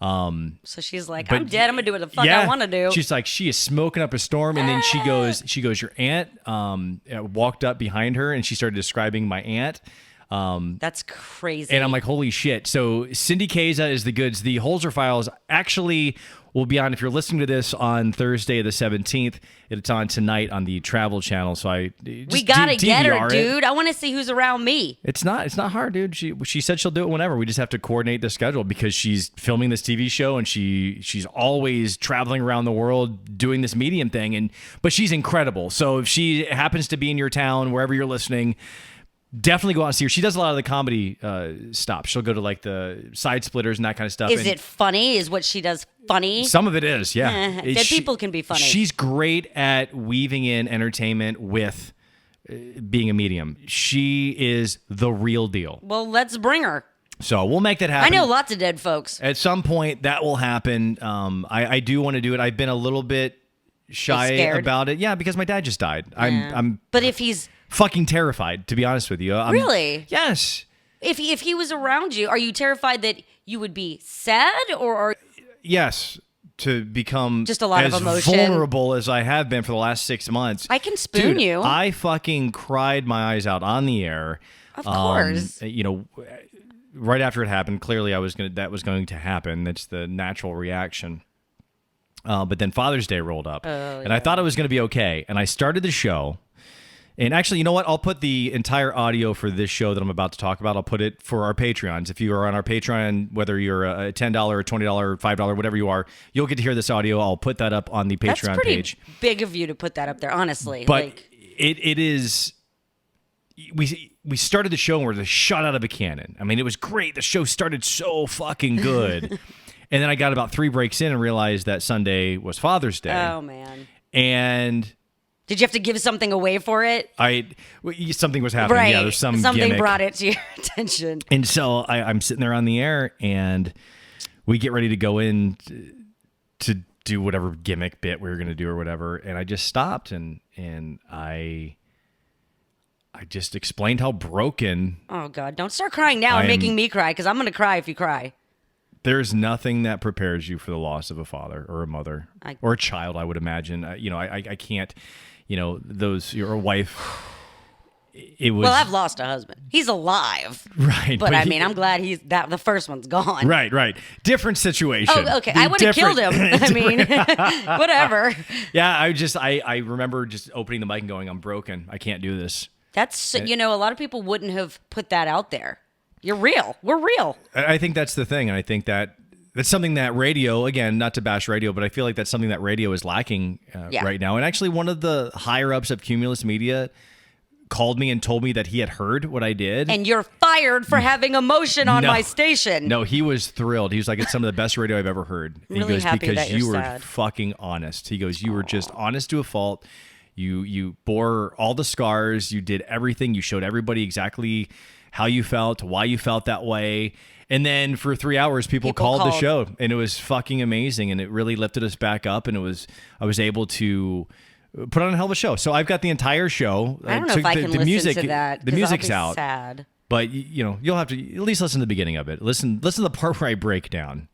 So she's like, I'm dead. I'm going to do what the fuck I want to do. She's like, she is smoking up a storm. And then she goes, your aunt walked up behind her, and she started describing my aunt. That's crazy. And I'm like, holy shit. So Cindy Kage is the goods. The Holzer Files actually will be on, if you're listening to this on Thursday the 17th, it's on tonight on the Travel Channel. So we got to get her, dude. I want to see who's around me. It's not hard, dude. She said she'll do it whenever. We just have to coordinate the schedule because she's filming this TV show and she's always traveling around the world doing this medium thing. But she's incredible. So if she happens to be in your town, wherever you're listening, definitely go out and see her. She does a lot of the comedy stops. She'll go to like the Side Splitters and that kind of stuff. Is it funny? Is what she does funny? Some of it is, yeah. Dead people can be funny. She's great at weaving in entertainment with being a medium. She is the real deal. Well, let's bring her. So we'll make that happen. I know lots of dead folks. At some point, that will happen. I do want to do it. I've been a little bit shy about it. Yeah, because my dad just died. I'm But if he's fucking terrified, to be honest with you. Really? Yes. If he was around you, are you terrified that you would be sad or Yes. To become just a lot as of emotion. vulnerable as I have been for the last 6 months. I can spoon you. I fucking cried my eyes out on the air. Of course. Right after it happened, clearly that was going to happen. That's the natural reaction. But then Father's Day rolled up, and I thought it was going to be okay. And I started the show. And actually, you know what? I'll put the entire audio for this show that I'm about to talk about. I'll put it for our Patreons. If you are on our Patreon, whether you're a $10 or $20 or $5, whatever you are, you'll get to hear this audio. I'll put that up on the Patreon page. That's pretty big of you to put that up there, honestly. But it is... We started the show and we're just shot out of a cannon. I mean, it was great. The show started so fucking good. And then I got about 3 breaks in and realized that Sunday was Father's Day. Oh, man. And... Did you have to give something away for it? Something was happening. Right. Yeah, there's something gimmick. Brought it to your attention. And so I'm sitting there on the air, and we get ready to go in to do whatever gimmick bit we were going to do or whatever. And I just stopped, and I just explained how broken. Oh, God. Don't start crying now and making me cry, because I'm going to cry if you cry. There's nothing that prepares you for the loss of a father or a mother or a child, I would imagine. I can't... your wife, it was... Well, I've lost a husband. He's alive. Right. But I mean, I'm glad the first one's gone. Right. Different situation. Oh, okay. I would have killed him. I mean, whatever. Yeah, I remember just opening the mic and going, I'm broken. I can't do this. That's, a lot of people wouldn't have put that out there. You're real. We're real. I think that's the thing. And I think that's something that radio, again, not to bash radio, but I feel like that's something that radio is lacking right now. And actually, one of the higher ups of Cumulus Media called me and told me that he had heard what I did. And you're fired for having emotion on my station. No, he was thrilled. He was like, it's some of the best radio I've ever heard. Really he goes, happy because that you're you were sad. fucking honest. He goes, you were just honest to a fault. You bore all the scars. You did everything. You showed everybody exactly how you felt, why you felt that way. And then for 3 hours, people called the show, and it was fucking amazing. And it really lifted us back up. And I was able to put on a hell of a show. So I've got the entire show. I don't know if I can listen to that. The music's I'll be out. Sad. But you'll have to at least listen to the beginning of it. Listen to the part where I break down.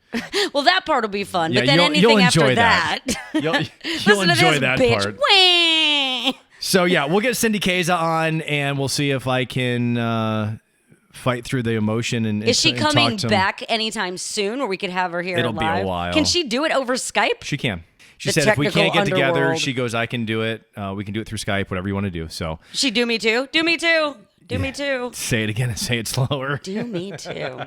Well, that part will be fun. Yeah, but then you'll anything after enjoy that. You'll listen enjoy to this that bitch. part. Wah! So yeah, we'll get Cindy Keza on, and we'll see if I can fight through the emotion. And is she and coming talk to back anytime soon, where we could have her here It'll live? be a while. Can she do it over Skype? She can. She The said if we can't get technical together, underworld. she goes, I can do it. We can do it through Skype, whatever you want to do. So She do me too. Do me too. Do me too. say it again and say it slower. Do me too.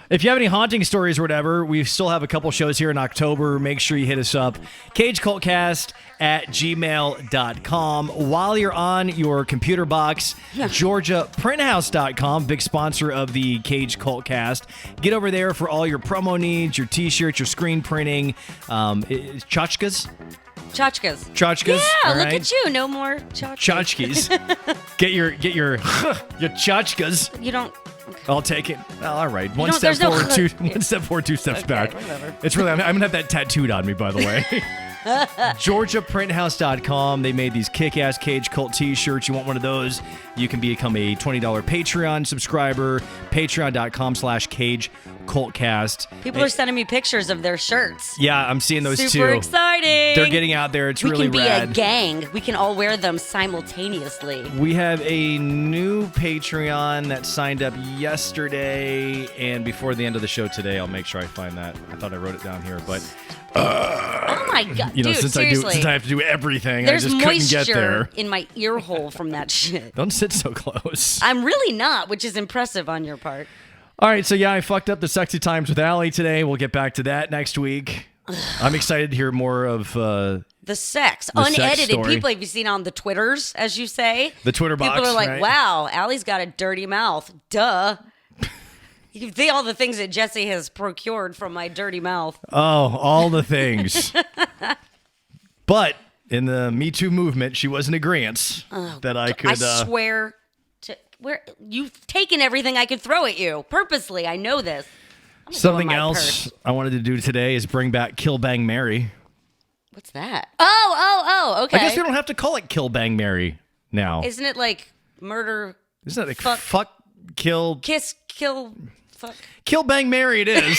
If you have any haunting stories or whatever, we still have a couple shows here in October. Make sure you hit us up. CageCultcast@gmail.com. While you're on your computer box, GeorgiaPrinthouse.com, big sponsor of the Kage Kultcast. Get over there for all your promo needs, your t-shirts, your screen printing, tchotchkes. Tchotchkes. Yeah, all look right? at you. No more tchotchkes. Tchotchkes. get your tchotchkes. You don't. I'll take it. Well, all right. One don't- step there's no- forward, one step forward, 2 steps back. whatever. It's really. I'm gonna have that tattooed on me, by the way. GeorgiaPrinthouse.com. They made these kick-ass Kage Cult t-shirts. You want one of those? You can become a $20 Patreon subscriber. Patreon.com/Kage Kultcast. People are sending me pictures of their shirts. Yeah, I'm seeing those Super too. exciting. They're getting out there. It's we really can be rad. a gang. We can all wear them simultaneously. We have a new Patreon that signed up yesterday, and before the end of the show today, I'll make sure I find that. I thought I wrote it down here, but Oh my god, dude! since seriously, I have to do everything, there's I just couldn't get moisture there. in my ear hole from that shit. Don't sit so close. I'm really not, which is impressive on your part. All right, so yeah, I fucked up the sexy times with Alli today. We'll get back to that next week. I'm excited to hear more of the sex. The sex Unedited story. people, have you seen on the Twitters, as you say? the Twitter box. People are like, right? wow, Allie's got a dirty mouth. Duh. You can see all the things that Jesse has procured from my dirty mouth. Oh, all the things. But in the Me Too movement, she was in agreement that I could. I swear to where you've taken everything I could throw at you purposely. I know this. I'm gonna go in Something my else purse. I wanted to do today is bring back Kill Bang Mary. What's that? Oh, okay. I guess we don't have to call it Kill Bang Mary now. Isn't it like murder, Isn't it like fuck- fuck, kill, kiss, kill, fuck? Kill Bang Mary it is.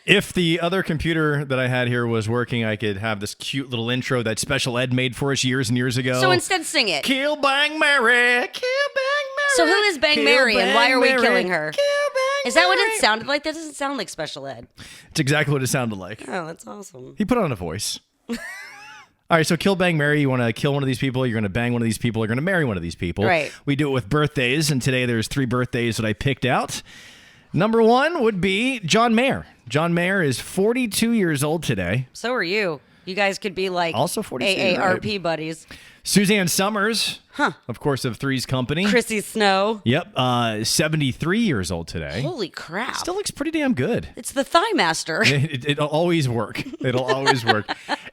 If the other computer that I had here was working, I could have this cute little intro that Special Ed made for us years and years ago. So instead, sing it. Kill Bang Mary, Kill Bang Mary. So who is Bang Kill Mary and why Bang are we Mary, killing her? Kill Bang Is that what Mary. it sounded like? That doesn't sound like special ed. It's exactly what it sounded like. Oh, that's awesome. He put on a voice. All right, so Kill Bang Mary, you want to kill one of these people, you're going to bang one of these people, you're going to marry one of these people. Right. We do it with birthdays, and today there's 3 birthdays that I picked out. Number 1 would be John Mayer. John Mayer is 42 years old today. So are you. You guys could be like Also 42, AARP buddies. Suzanne Summers, of course, of Three's Company. Chrissy Snow. Yep, 73 years old today. Holy crap. Still looks pretty damn good. It's the Thigh Master. It'll always work. It'll always work.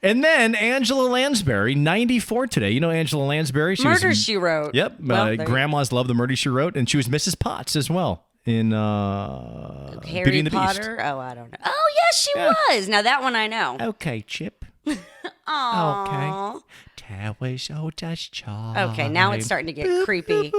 And then Angela Lansbury, 94 today. You know Angela Lansbury? She Murder, was She Wrote. Yep. Well, there you- Grandmas love the Murder, She Wrote. And she was Mrs. Potts as well in Beauty Harry and the Potter. Oh, I don't know. Oh, yes, she was. Now that one I know. Beast. Okay, Chip. Aww. Okay. That was so just charm. Okay, now it's starting to get creepy.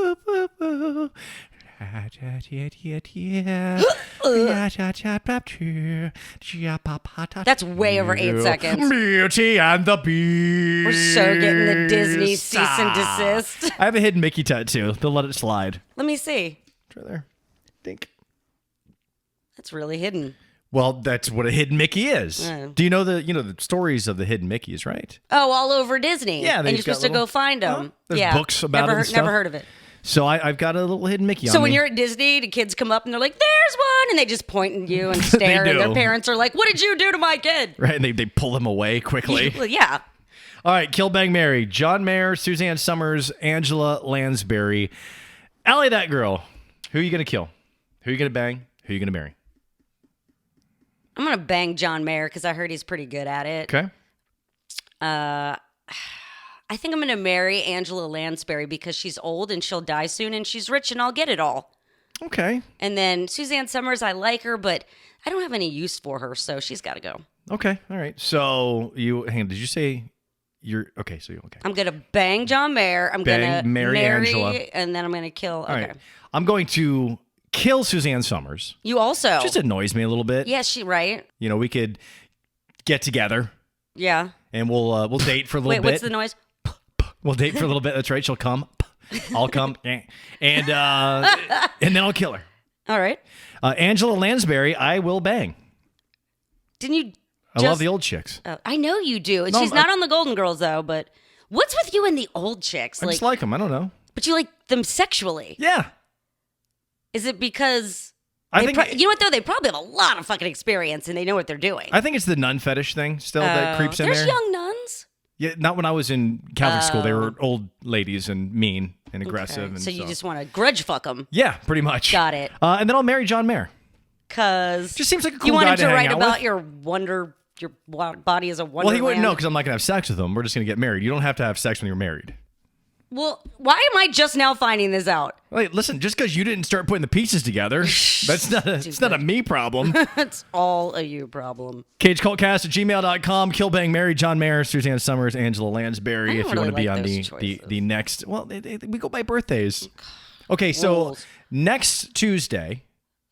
That's way over 8 seconds. Beauty and the Beast. We're so getting the Disney cease and desist. I have a hidden Mickey tattoo. They'll let it slide. Let me see. It's right there. Think. That's really hidden. Well, that's what a hidden Mickey is. Yeah. Do you know the stories of the hidden Mickeys, right? Oh, all over Disney. Yeah, and they've you're supposed got to go little- find them. There's yeah. books about it and Never stuff. heard of it. So I've got a little hidden Mickey on So me. when you're at Disney, the kids come up and they're like, "There's one," and they just point at you and stare, and their do. parents are like, "What did you do to my kid?" Right, and they pull him away quickly. Well, yeah. All right, Kill Bang Mary, John Mayer, Suzanne Summers, Angela Lansbury. Allie, that girl. Who are you going to kill? Who are you going to bang? Who are you going to marry? I'm gonna bang John Mayer because I heard he's pretty good at it. Okay. I think I'm gonna marry Angela Lansbury because she's old and she'll die soon, and she's rich and I'll get it all. Okay. And then Suzanne Summers, I like her, but I don't have any use for her, so she's got to go. Okay. All right. So hang on, did you say you're okay? So you okay? I'm gonna bang John Mayer. I'm Bang, gonna marry Angela. and then I'm gonna kill. All Okay. right. I'm going to kill Suzanne Summers. You also. Just annoys me a little bit. Yes, she right. You know, we could get together Yeah. and we'll date for a little Wait, bit. what's the noise? We'll date for a little bit. That's right. She'll come. I'll come. And then I'll kill her. All right. Angela Lansbury, I will bang. Didn't you? I love the old chicks. I know you do. And No, she's I- not on the Golden Girls though. But what's with you and the old chicks? I just like them. I don't know. But you like them sexually. Yeah. Is it because? I they think you know what though? They probably have a lot of fucking experience and they know what they're doing. I think it's the nun fetish thing still that creeps in There's there. young nuns. Yeah, not when I was in Catholic school. They were old ladies and mean and aggressive. Okay. And So you just want to grudge fuck them. yeah, pretty much. Got it. And then I'll marry John Mayer. Cause Just seems like a cool you want guy him to to hang write out about with. your body as a wonderland. Well, he wouldn't know because I'm not gonna have sex with him. We're just gonna get married. You don't have to have sex when you're married. Well, why am I just now finding this out? Wait, listen. Just because you didn't start putting the pieces together, that's not it's not a me problem. It's all a you problem. Kage Kultcast at gmail.com. Kill Bang Mary, John Mayer, Suzanne Summers, Angela Lansbury. I If don't you want really to be like on those the choices. next, well, we go by birthdays. Okay, so Rules. next Tuesday,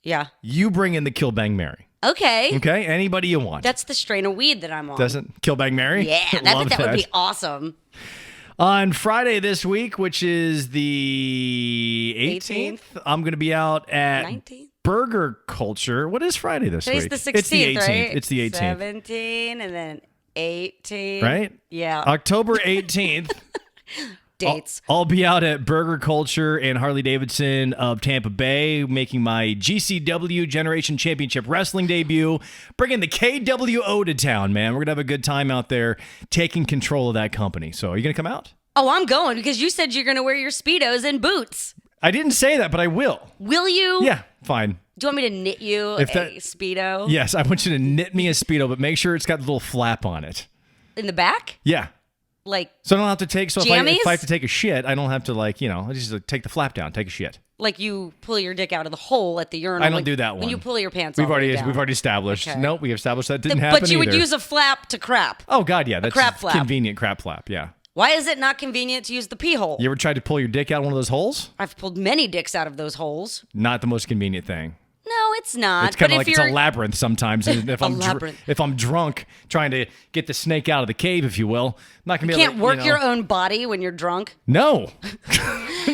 Yeah. you bring in the Kill Bang Mary. Okay. Okay, anybody you want. That's the strain of weed that I'm on. Doesn't Kill Bang Mary? Yeah, Love that would be awesome. On Friday this week, which is the 18th, I'm going to be out at 19th? Burger Culture. What is Friday this Today's week? the 16th, It's the 18th. right? It's the 18th. 17 and then 18. Right? Yeah. October 18th. dates. I'll be out at Burger Culture and Harley Davidson of Tampa Bay, making my GCW Generation Championship Wrestling debut, bringing the KWO to town, man. We're going to have a good time out there taking control of that company. So are you going to come out? Oh, I'm going because you said you're going to wear your Speedos and boots. I didn't say that, but I will. Will you? Yeah, fine. Do you want me to knit you a Speedo? Yes, I want you to knit me a Speedo, but make sure it's got a little flap on it. In the back? Yeah. Like So I don't have to take, if I have to take a shit, I don't have to I just take the flap down, take a shit. Like you pull your dick out of the hole at the urinal. I don't do that one. When you pull your pants We've all the way already down. We've already established. Okay. Nope, we established that didn't happen But you would either. use a flap to crap. Oh, God, yeah. That's crap flap. Convenient crap flap, yeah. Why is it not convenient to use the pee hole? You ever tried to pull your dick out of one of those holes? I've pulled many dicks out of those holes. Not the most convenient thing. No, it's not. It's kind of But like if it's a labyrinth sometimes. And if labyrinth. if I'm drunk trying to get the snake out of the cave, if you will, I'm not gonna be you able can't to, work your own body when you're drunk. No.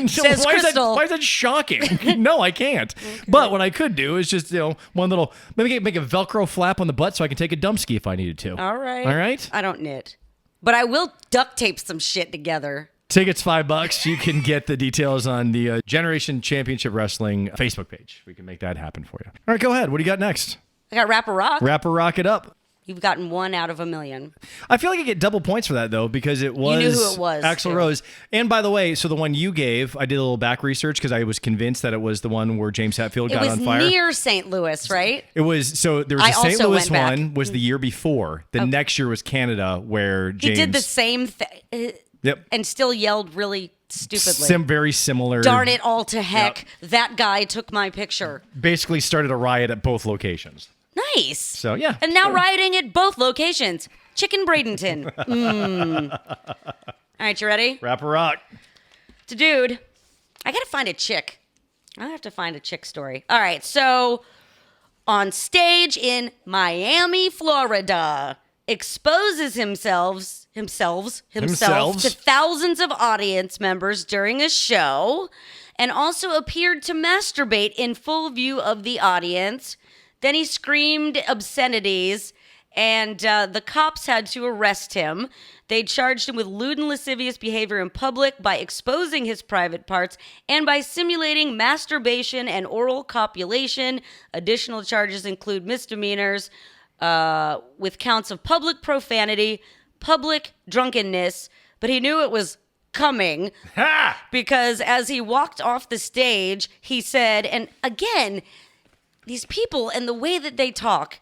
Says Crystal. Why is that shocking? No, I can't. Okay. But what I could do is just one little make a Velcro flap on the butt so I can take a dump ski if I needed to. All right. All right. I don't knit, but I will duct tape some shit together. Tickets $5. You can get the details on the Generation Championship Wrestling Facebook page. We can make that happen for you. All right, go ahead. What do you got next? I got Rapper Rock. Rapper Rock it up. You've gotten 1 out of 1,000,000. I feel like I get double points for that, though, because it was... You knew who it was, Axl too. Rose. And by the way, so the one you gave, I did a little back research because I was convinced that it was the one where James Hetfield got on fire. It was near St. Louis, right? It was, so there was I the St. also Louis went back. one was the year before. The next year was Canada, where James... He did the same thing. Yep. And still yelled really stupidly. Very similar. Darn it all to heck. Yep. That guy took my picture. Basically started a riot at both locations. Nice. So, yeah. And now rioting at both locations. Chicken Bradenton. All right, you ready? Rapper Rock. It's a dude. I got to find a chick. I have to find a chick story. All right, so on stage in Miami, Florida, exposes himself to thousands of audience members during a show, and also appeared to masturbate in full view of the audience. Then he screamed obscenities, and the cops had to arrest him. They charged him with lewd and lascivious behavior in public by exposing his private parts and by simulating masturbation and oral copulation. Additional charges include misdemeanors with counts of public profanity, public drunkenness, but he knew it was coming because as he walked off the stage, he said, and again, these people and the way that they talk,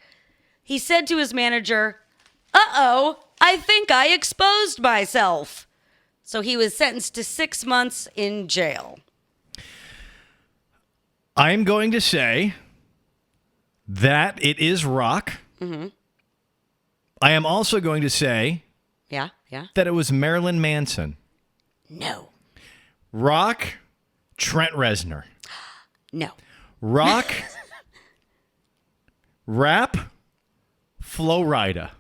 he said to his manager, "Uh-oh, I think I exposed myself." So he was sentenced to 6 months in jail. I'm going to say that it is rock. Mm-hmm. I am also going to say Yeah. that it was Marilyn Manson. No. Rock, Trent Reznor. No. Rock, rap, Flo Rida.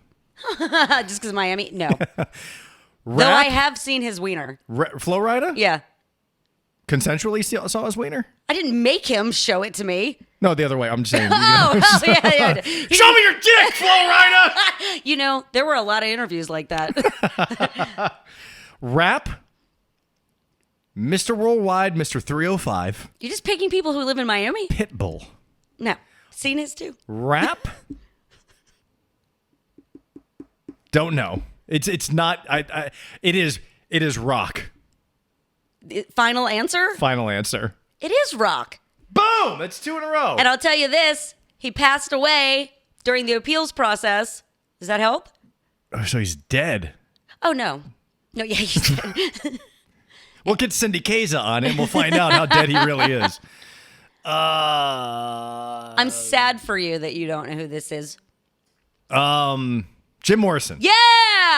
Just because Miami? No. Rap, Though I have seen his wiener. Flo Rida? Yeah. Consensually saw his wiener? I didn't make him show it to me. No, the other way. I'm just saying. Oh, yeah. Show me your dick, Flo Rida! You know, there were a lot of interviews like that. Rap, Mr. Worldwide, Mr. 305. You're just picking people who live in Miami? Pitbull. No. Seen his too. Rap? Don't know. It's not. It is rock. Final answer? Final answer. It is rock. Boom! That's 2 in a row. And I'll tell you this, he passed away during the appeals process. Does that help? Oh, so he's dead. Oh, no. No, yeah, he's dead. We'll get Cindy Kaza on it and we'll find out how dead he really is. I'm sad for you that you don't know who this is. Jim Morrison. Yeah!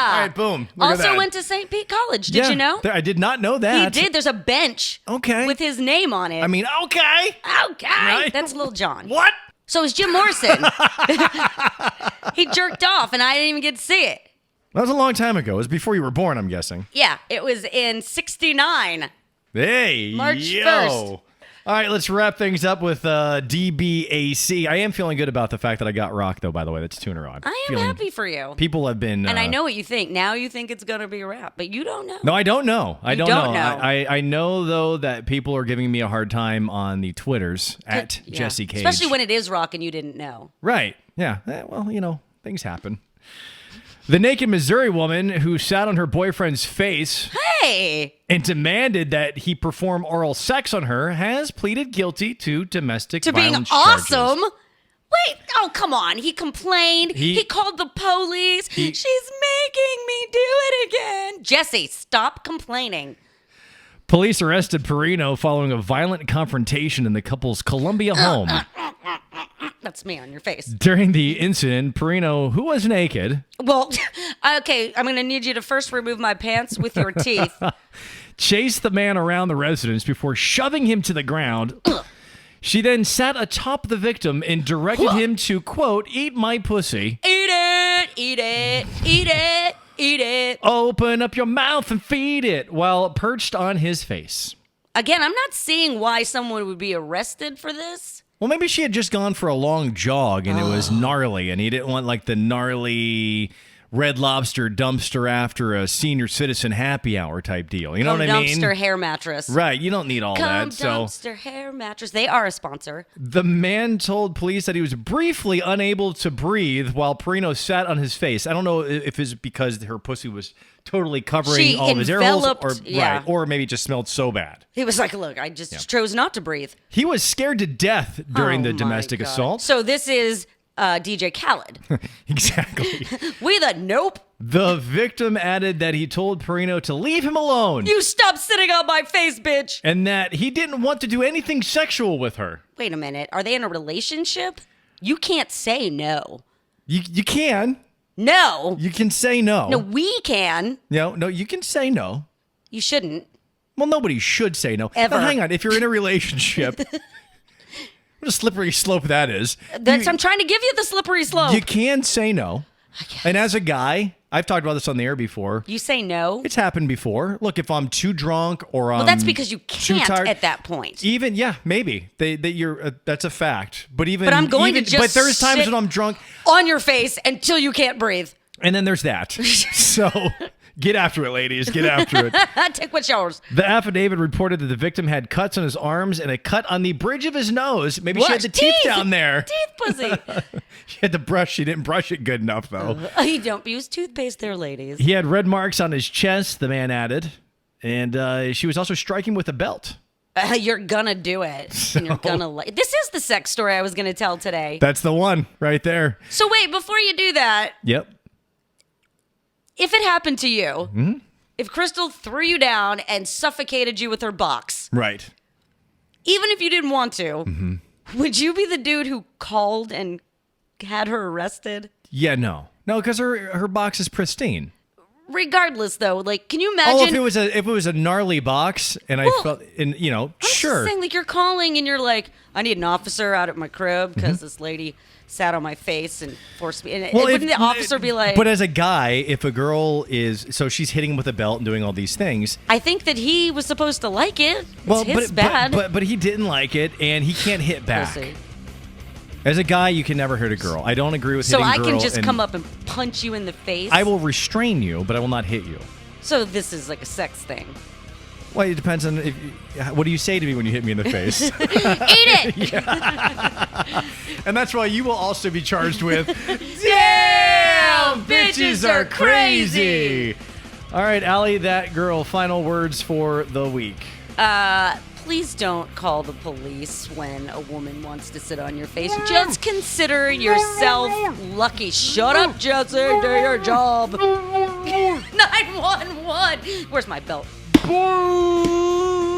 All right, boom. Look at Also that. went to St. Pete College. Did you know? I did not know that. He did. There's a bench. Okay. With his name on it. I mean, okay. Okay. Right? That's Lil Jon. What? So is Jim Morrison. He jerked off and I didn't even get to see it. That was a long time ago. It was before you were born, I'm guessing. Yeah, it was in 1969. Hey, March yo. 1st. All right, let's wrap things up with DBAC. I am feeling good about the fact that I got rocked, though, by the way. That's 2 in a row. I am happy for you. People have been... and I know what you think. Now you think it's going to be a wrap, but you don't know. No, I don't know. I don't know. know. I know, though, that people are giving me a hard time on the Twitters at Jesse Cage. Especially when it is rock and you didn't know. Right. Yeah. Well, things happen. The naked Missouri woman who sat on her boyfriend's face and demanded that he perform oral sex on her has pleaded guilty to domestic violence charges. Being awesome? Wait, oh, come on. He complained. He called the police. She's making me do it again. Jesse, stop complaining. Police arrested Perino following a violent confrontation in the couple's Columbia home. That's me on your face. During the incident, Perino, who was naked... Well, okay, I'm going to need you to first remove my pants with your teeth. Chased the man around the residence before shoving him to the ground. She then sat atop the victim and directed him to, quote, eat my pussy. Eat it, eat it, eat it, eat it. Open up your mouth and feed it while perched on his face. Again, I'm not seeing why someone would be arrested for this. Well, maybe she had just gone for a long jog and it was gnarly and he didn't want like the gnarly Red Lobster dumpster after a senior citizen happy hour type deal. You know what I mean? Dumpster hair mattress. Right. You don't need all that. Dumpster hair mattress. They are a sponsor. The man told police that he was briefly unable to breathe while Perino sat on his face. I don't know if it's because her pussy was totally covering all of his air holes or maybe it just smelled so bad. He was like, look, I just chose not to breathe. He was scared to death during the domestic assault. So this is DJ Khaled. Exactly. Nope. The victim added that he told Perino to leave him alone. You stop sitting on my face, bitch. And that he didn't want to do anything sexual with her. Wait a minute. Are they in a relationship? You can't say no. You can. No. You can say no. No, we can. No, you can say no. You shouldn't. Well, nobody should say no. Ever. Now, hang on. If you're in a relationship, what a slippery slope that is. I'm trying to give you the slippery slope. You can say no. And as a guy, I've talked about this on the air before. You say no? It's happened before. Look, if I'm too drunk or well, that's because you can't tired, at that point. Even maybe that's a fact. But I'm going to just But there's times when I'm drunk on your face until you can't breathe. And then there's that. So get after it, ladies. Get after it. Take what's yours. The affidavit reported that the victim had cuts on his arms and a cut on the bridge of his nose. Maybe she had the teeth down there. Teeth pussy. She had the brush. She didn't brush it good enough, though. You don't use toothpaste there, ladies. He had red marks on his chest, the man added. And she was also striking with a belt. You're gonna do it. And you're gonna this is the sex story I was gonna tell today. That's the one right there. So wait, before you do that. Yep. If it happened to you, if Crystal threw you down and suffocated you with her box. Right. Even if you didn't want to, would you be the dude who called and had her arrested? Yeah, no. No, because her box is pristine. Regardless, though, like, can you imagine? Oh, if it was a gnarly box, and I felt, and I'm sure. just saying, like, you're calling and you're like, I need an officer out at my crib because this lady sat on my face and forced me. And wouldn't the officer be like? But as a guy, if a girl so she's hitting him with a belt and doing all these things. I think that he was supposed to like it. It's bad. But he didn't like it, and he can't hit back. Pussy. As a guy, you can never hit a girl. I don't agree with hitting a girl. So I can just come up and punch you in the face? I will restrain you, but I will not hit you. So this is like a sex thing. Well, it depends on what do you say to me when you hit me in the face? Eat it! And that's why you will also be charged with damn, bitches are crazy. All right, Alli, that girl, final words for the week. Please don't call the police when a woman wants to sit on your face. Just consider yourself lucky. Shut up, Jesse. Do your job. 911. Where's my belt?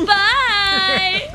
Bye.